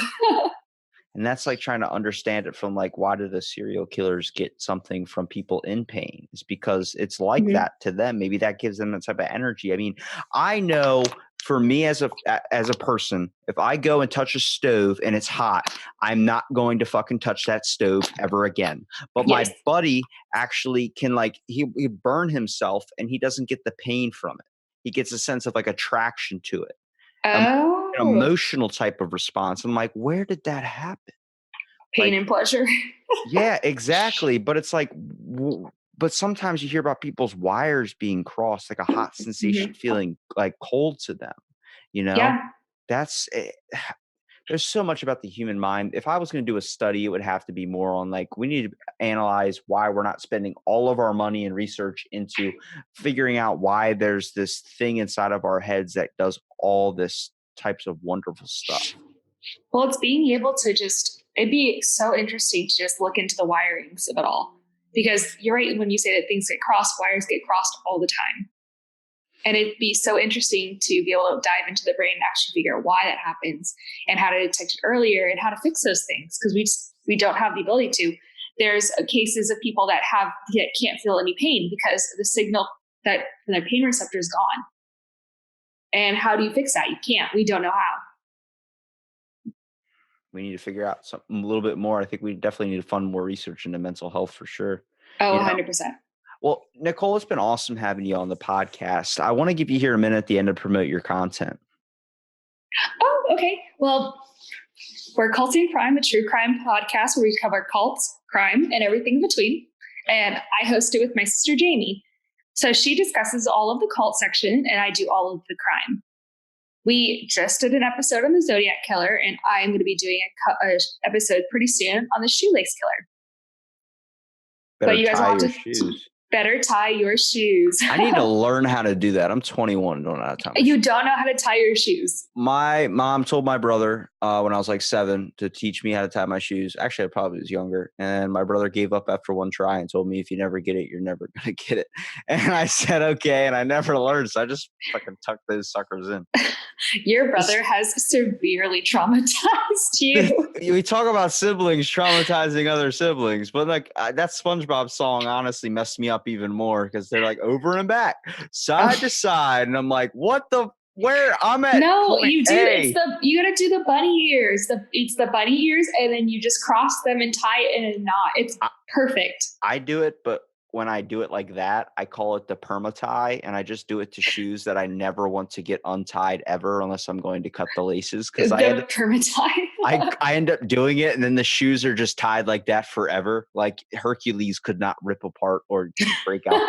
And that's like trying to understand it from like, why do the serial killers get something from people in pain? It's because it's like that to them. Maybe that gives them that type of energy. I mean, I know for me as a person, if I go and touch a stove and it's hot, I'm not going to fucking touch that stove ever again. But my buddy actually can like, he burn himself and he doesn't get the pain from it. He gets a sense of like attraction to it. An emotional type of response. I'm like, where did that happen? Pain and pleasure. Yeah, exactly. But it's like, but sometimes you hear about people's wires being crossed, like a hot sensation feeling like cold to them. Yeah. That's there's so much about the human mind. If I was going to do a study, it would have to be more on like, we need to analyze why we're not spending all of our money and research into figuring out why there's this thing inside of our heads that does all this types of wonderful stuff. Well, it's being able to it'd be so interesting to just look into the wirings of it all, because you're right. When you say that things get crossed, wires get crossed all the time. And it'd be so interesting to be able to dive into the brain and actually figure out why that happens and how to detect it earlier and how to fix those things. Because we don't have the ability to. There's cases of people that can't feel any pain because the signal that their pain receptor is gone. And how do you fix that? You can't. We don't know how. We need to figure out something a little bit more. I think we definitely need to fund more research into mental health for sure. Oh, 100%. Well, Nicole, it's been awesome having you on the podcast. I want to give you here a minute at the end to promote your content. Oh, okay. Well, we're Culty and Crime, a true crime podcast where we cover cults, crime, and everything in between. And I host it with my sister, Jamie. So she discusses all of the cult section and I do all of the crime. We just did an episode on the Zodiac Killer, and I am going to be doing a episode pretty soon on the Shoelace Killer. Better but you guys want to shoes. Better tie your shoes. I need to learn how to do that. I'm 21 and don't know how to tie my shoes. You don't know how to tie your shoes. My mom told my brother when I was like 7 to teach me how to tie my shoes. Actually, I probably was younger. And my brother gave up after one try and told me, if you never get it, you're never going to get it. And I said, okay. And I never learned. So I just fucking tucked those suckers in. Your brother has severely traumatized you. We talk about siblings traumatizing other siblings, but like that SpongeBob song honestly messed me up even more because they're like over and back, side to side, and I'm like, where I'm at? No, you do. You gotta do the bunny ears. It's the bunny ears, and then you just cross them and tie it in a knot. It's perfect. I do it, but when I do it like that, I call it the perma tie, and I just do it to shoes that I never want to get untied ever unless I'm going to cut the laces. Because I end up doing it, and then the shoes are just tied like that forever. Like Hercules could not rip apart or break out.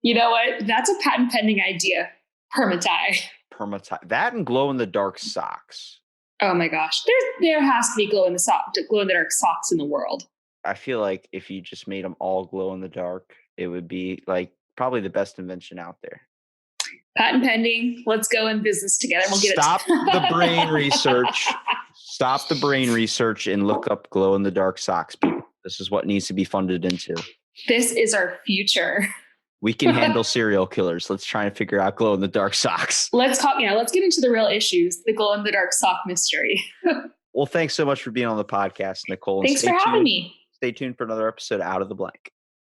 You know what? That's a patent pending idea. Perma tie. That and glow in the dark socks. Oh my gosh, there has to be glow in the dark socks in the world. I feel like if you just made them all glow in the dark, it would be like probably the best invention out there. Patent pending. Let's go in business together. We'll get Stop the brain research. Stop the brain research and look up glow in the dark socks, people. This is what needs to be funded into. This is our future. We can handle serial killers. Let's try and figure out glow in the dark socks. Let's get into the real issues, the glow in the dark sock mystery. Well, thanks so much for being on the podcast, Nicole. Thanks for having me. Stay tuned for another episode of Out of the Blank.